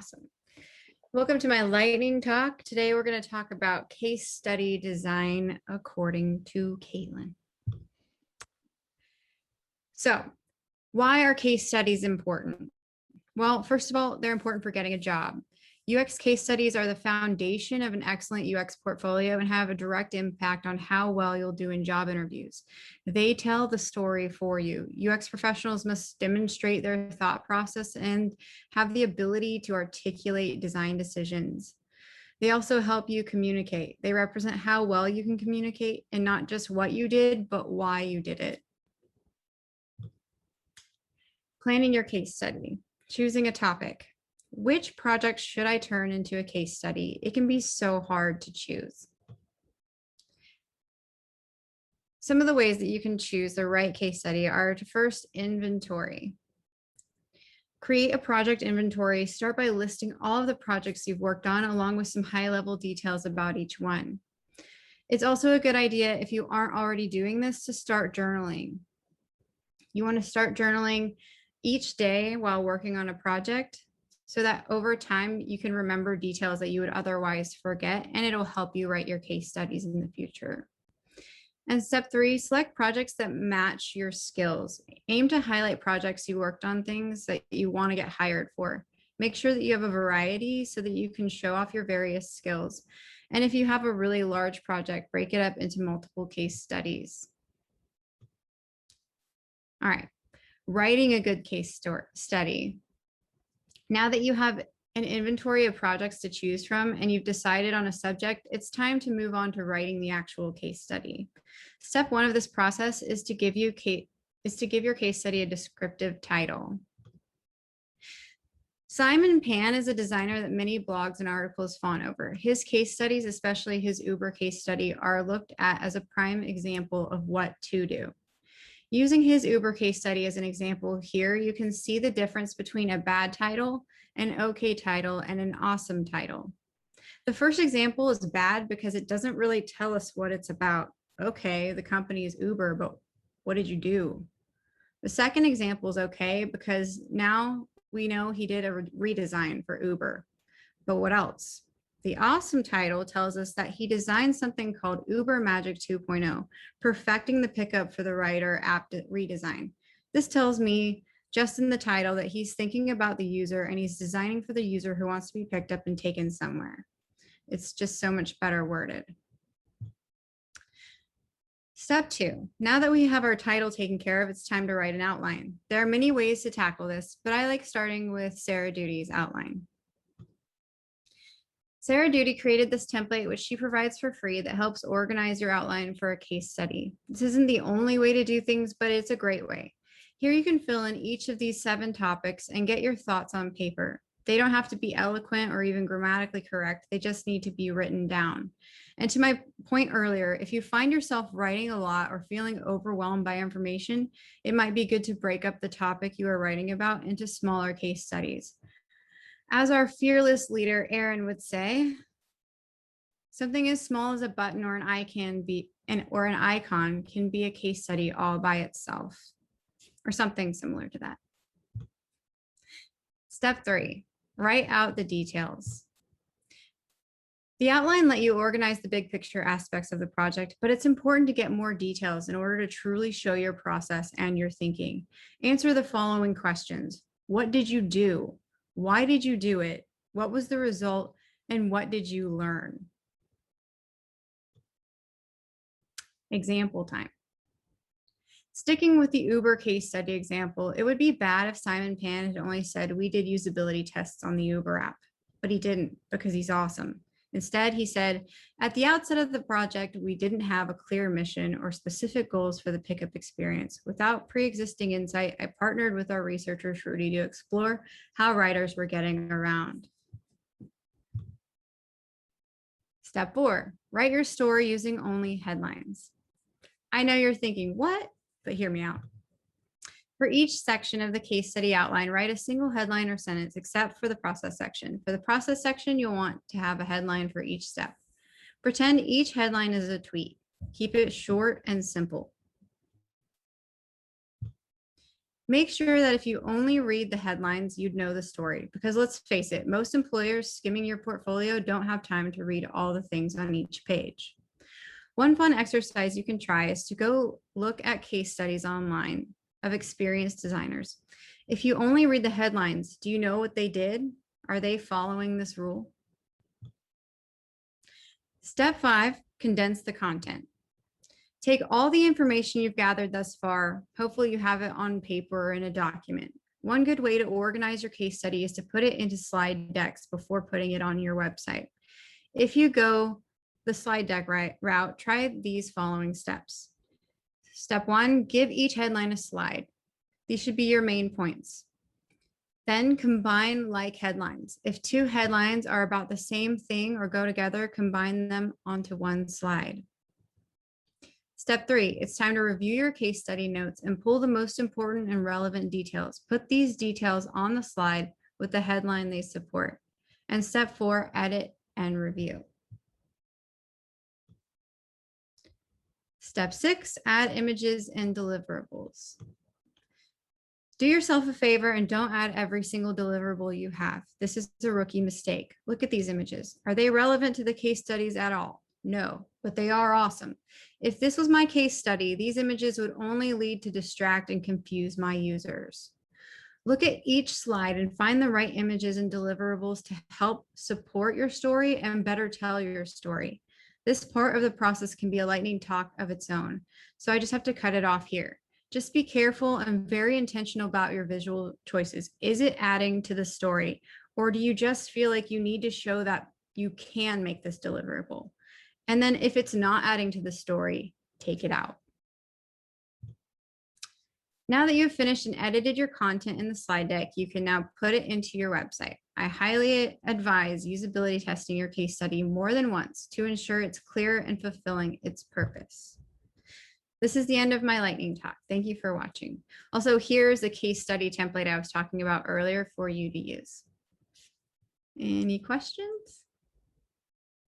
Awesome. Welcome to my lightning talk. Today we're going to talk about case study design according to Caitlin. So, why are case studies important? Well, first of all, they're important for getting a job. UX case studies are the foundation of an excellent UX portfolio and have a direct impact on how well you'll do in job interviews. They tell the story for you. UX professionals must demonstrate their thought process and have the ability to articulate design decisions. They also help you communicate. They represent how well you can communicate and not just what you did, but why you did it. Planning your case study. Choosing a topic. Which project should I turn into a case study? It can be so hard to choose. Some of the ways that you can choose the right case study are to first inventory. Create a project inventory. Start by listing all of the projects you've worked on along with some high-level details about each one. It's also a good idea if you aren't already doing this to start journaling. You want to start journaling each day while working on a project so that over time you can remember details that you would otherwise forget, and it'll help you write your case studies in the future. And step 3, select projects that match your skills. Aim to highlight projects you worked on, things that you want to get hired for. Make sure that you have a variety so that you can show off your various skills. And if you have a really large project, break it up into multiple case studies. All right, writing a good case study. Now that you have an inventory of projects to choose from and you've decided on a subject, it's time to move on to writing the actual case study. Step 1 of this process is to give your case study a descriptive title. Simon Pan is a designer that many blogs and articles fawn over. His case studies, especially his Uber case study, are looked at as a prime example of what to do. Using his Uber case study as an example here, you can see the difference between a bad title, an okay title, and an awesome title. The first example is bad because it doesn't really tell us what it's about. Okay, the company is Uber, but what did you do? The second example is okay because now we know he did a redesign for Uber, but what else? The awesome title tells us that he designed something called Uber Magic 2.0, perfecting the pickup for the rider app redesign. This tells me just in the title that he's thinking about the user and he's designing for the user who wants to be picked up and taken somewhere. It's just so much better worded. Step 2, now that we have our title taken care of, it's time to write an outline. There are many ways to tackle this, but I like starting with Sarah Doody's outline. Sarah Doody created this template, which she provides for free, that helps organize your outline for a case study. This isn't the only way to do things, but it's a great way. Here you can fill in each of these 7 topics and get your thoughts on paper. They don't have to be eloquent or even grammatically correct. They just need to be written down. And to my point earlier, if you find yourself writing a lot or feeling overwhelmed by information, it might be good to break up the topic you are writing about into smaller case studies. As our fearless leader, Aaron, would say, something as small as a button or an icon can be a case study all by itself, or something similar to that. Step 3, write out the details. The outline let you organize the big picture aspects of the project, but it's important to get more details in order to truly show your process and your thinking. Answer the following questions. What did you do? Why did you do it? What was the result? And what did you learn? Example time. Sticking with the Uber case study example, it would be bad if Simon Pan had only said, we did usability tests on the Uber app, but he didn't because he's awesome. Instead, he said, at the outset of the project, we didn't have a clear mission or specific goals for the pickup experience. Without pre-existing insight, I partnered with our researcher, Rudy, to explore how riders were getting around. Step 4, write your story using only headlines. I know you're thinking, what? But hear me out. For each section of the case study outline, write a single headline or sentence except for the process section. For the process section, you'll want to have a headline for each step. Pretend each headline is a tweet. Keep it short and simple. Make sure that if you only read the headlines, you'd know the story, because let's face it, most employers skimming your portfolio don't have time to read all the things on each page. One fun exercise you can try is to go look at case studies online of experienced designers. If you only read the headlines, do you know what they did? Are they following this rule? Step 5, condense the content. Take all the information you've gathered thus far. Hopefully you have it on paper or in a document. One good way to organize your case study is to put it into slide decks before putting it on your website. If you go the slide deck route, try these following steps. Step 1, give each headline a slide. These should be your main points. Then combine like headlines. If 2 headlines are about the same thing or go together, combine them onto one slide. Step 3, it's time to review your case study notes and pull the most important and relevant details. Put these details on the slide with the headline they support. And step 4, edit and review. Step 6, add images and deliverables. Do yourself a favor and don't add every single deliverable you have. This is a rookie mistake. Look at these images. Are they relevant to the case studies at all? No, but they are awesome. If this was my case study, these images would only lead to distract and confuse my users. Look at each slide and find the right images and deliverables to help support your story and better tell your story. This part of the process can be a lightning talk of its own, so I just have to cut it off here. Just be careful and very intentional about your visual choices. Is it adding to the story, or do you just feel like you need to show that you can make this deliverable? And then if it's not adding to the story, take it out. Now that you've finished and edited your content in the slide deck, you can now put it into your website. I highly advise usability testing your case study more than once to ensure it's clear and fulfilling its purpose. This is the end of my lightning talk. Thank you for watching. Also, here's the case study template I was talking about earlier for you to use. Any questions?